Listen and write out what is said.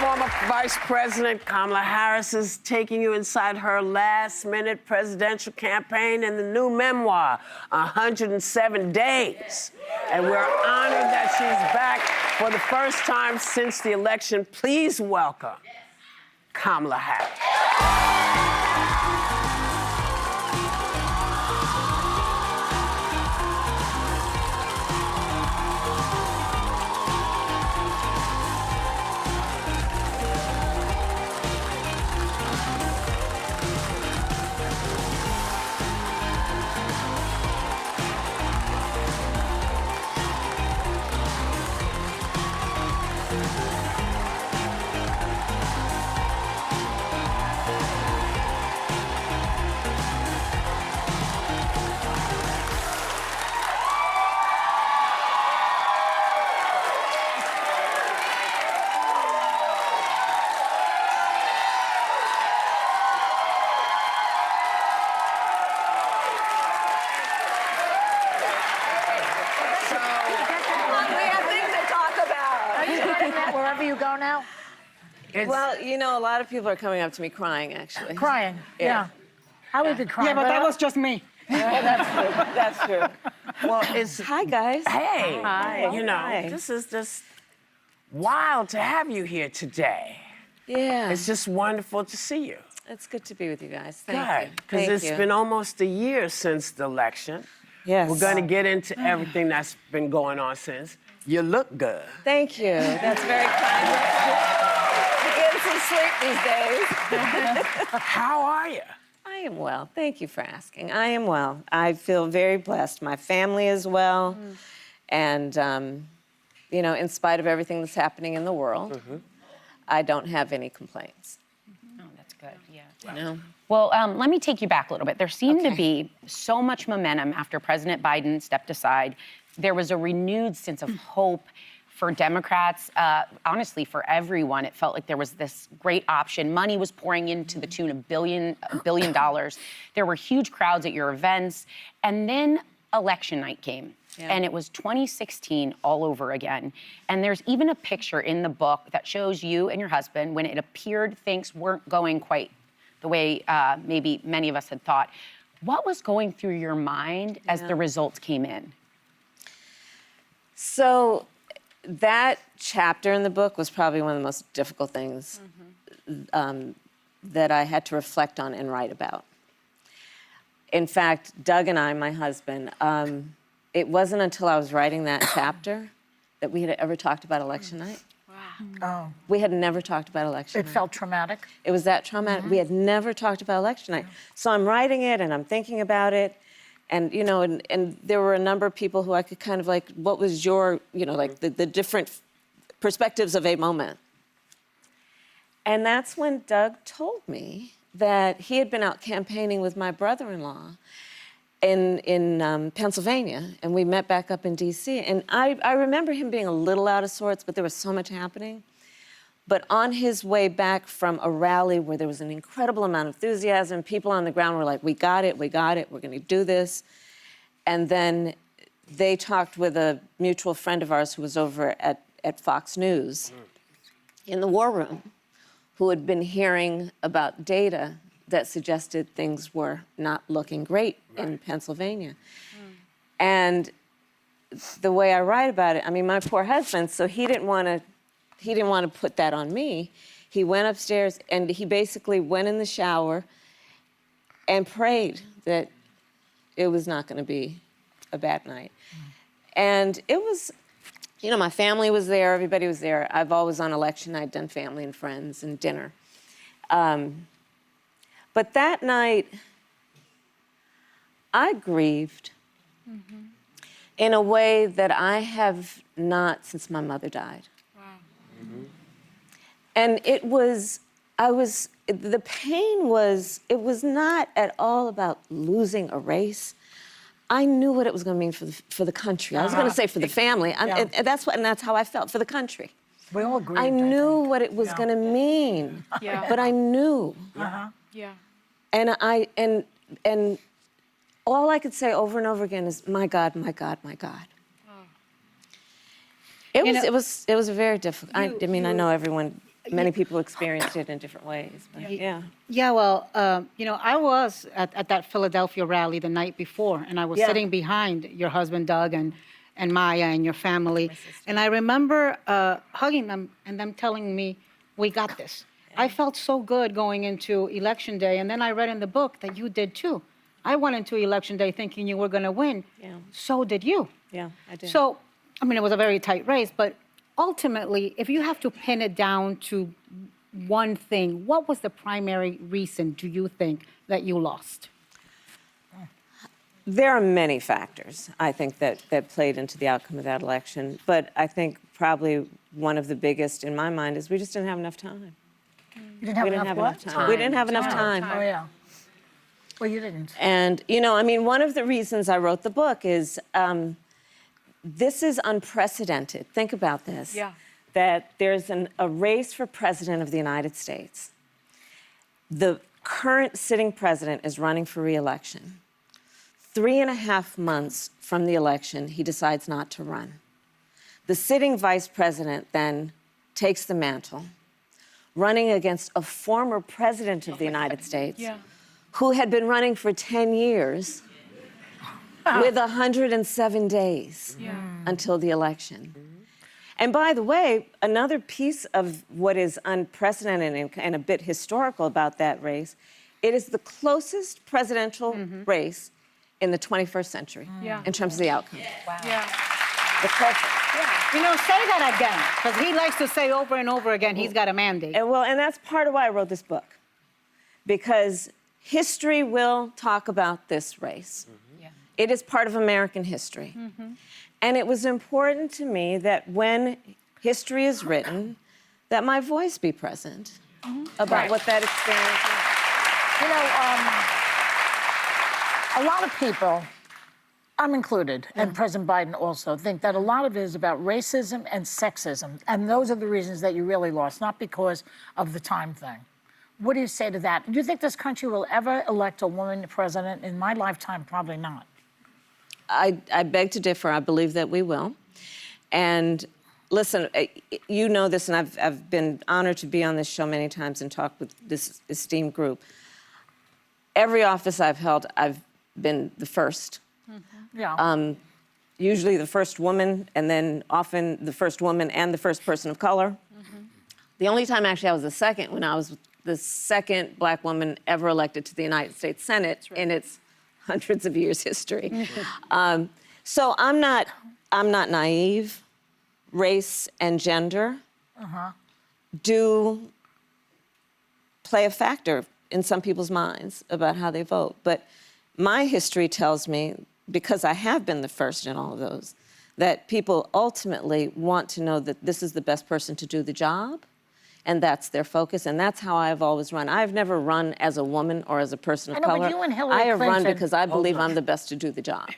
former Vice President Kamala Harris is taking you inside her last-minute presidential campaign in the new memoir, 107 Days. And we're honored that she's back for the first time since the election. Please welcome Kamala Harris. Wherever you go now? Well, you know, a lot of people are coming up to me crying, actually. Crying, yeah. I would be crying. Yeah, but that was just me. Yeah, that's true. That's true. Well, it's... Hi, guys. Hey. Hi. You know, Hi. this is just wild to have you here today. Yeah. It's just wonderful to see you. It's good to be with you guys. Thank you. Because it's been almost a year since the election. Yes. We're going to get into everything that's been going on since. You look good. Thank you. That's very kind. Getting some sleep these days. How are you? I am well. Thank you for asking. I am well. I feel very blessed. My family is well. And, you know, in spite of everything that's happening in the world, I don't have any complaints. Oh, that's good, yeah. You know? Well, let me take you back a little bit. There seemed to be so much momentum after President Biden stepped aside. There was a renewed sense of hope for Democrats, honestly, for everyone. It felt like there was this great option. Money was pouring into the tune of $1 billion. There were huge crowds at your events. And then election night came. Yeah. And it was 2016 all over again. And there's even a picture in the book that shows you and your husband when it appeared things weren't going quite the way maybe many of us had thought. What was going through your mind as the results came in? So that chapter in the book was probably one of the most difficult things that I had to reflect on and write about. In fact, Doug and I, my husband, it wasn't until I was writing that chapter that we had ever talked about election night. Oh. We had never talked about election night. It felt traumatic? It was that traumatic. We had never talked about election night. So I'm writing it and I'm thinking about it. And, you know, and there were a number of people who I could kind of like, what was your, you know, like the different perspectives of a moment. And that's when Doug told me that he had been out campaigning with my brother-in-law in Pennsylvania, and we met back up in D.C. And I remember him being a little out of sorts, but there was so much happening. But on his way back from a rally where there was an incredible amount of enthusiasm, people on the ground were like, we got it, we're going to do this. And then they talked with a mutual friend of ours who was over at Fox News in the war room, who had been hearing about data that suggested things were not looking great in Pennsylvania. And the way I write about it, I mean, my poor husband, so he didn't want to put that on me. He went upstairs and he basically went in the shower and prayed that it was not going to be a bad night. And it was, you know, my family was there, everybody was there. I've always on election night done family and friends and dinner. But that night, I grieved in a way that I have not since my mother died. And it was, the pain was, it was not at all about losing a race. I knew what it was going to mean for the country. I was going to say for the family. And that's how I felt, for the country. We all agreed. I knew what it was going to mean. But I knew. Yeah. And all I could say over and over again is, my God, my God, my God. It was very difficult. I mean, I know everyone many people experienced it in different ways. But yeah. Yeah, well, I was at that Philadelphia rally the night before, and I was Yeah. sitting behind your husband, Doug, and Maya and your family. And I remember hugging them and them telling me, we got this. I felt so good going into Election Day, and then I read in the book that you did too. I went into Election Day thinking you were going to win. Yeah. So did you. Yeah, I did. So, I mean, it was a very tight race, but ultimately, if you have to pin it down to one thing, what was the primary reason, do you think, that you lost? There are many factors, I think, that played into the outcome of that election. But I think probably one of the biggest in my mind is we just didn't have enough time. You didn't have We didn't enough have what? enough time. We didn't have enough time. Oh, yeah. Well, you didn't. And, I mean, one of the reasons I wrote the book is this is unprecedented. Think about this. Yeah. That there's a race for president of the United States. The current sitting president is running for re-election. 3.5 months from the election, he decides not to run. The sitting vice president then takes the mantle, running against a former president of the United States who had been running for 10 years with 107 days until the election. And by the way, another piece of what is unprecedented and a bit historical about that race, it is the closest presidential race in the 21st century in terms of the outcome. Wow. The closest. Say that again, because he likes to say over and over again he's got a mandate. And that's part of why I wrote this book, because history will talk about this race. Yeah. It is part of American history. And it was important to me that when history is written, that my voice be present about what that experience is. A lot of people, I'm included, and President Biden also, think that a lot of it is about racism and sexism. And those are the reasons that you really lost, not because of the time thing. What do you say to that? Do you think this country will ever elect a woman president? In my lifetime, probably not. I beg to differ. I believe that we will. And listen, you know this, and I've been honored to be on this show many times and talk with this esteemed group. Every office I've held, I've been the first. Yeah. Usually the first woman, and then often the first woman and the first person of color. The only time actually I was the second, when I was the second Black woman ever elected to the United States Senate in its hundreds of years history. So I'm not naive. Race and gender do play a factor in some people's minds about how they vote. But my history tells me, because I have been the first in all of those, that people ultimately want to know that this is the best person to do the job, and that's their focus, and that's how I've always run. I've never run as a woman or as a person of I know, but color. you and Hillary I have run Clinton- because I believe I'm the best to do the job.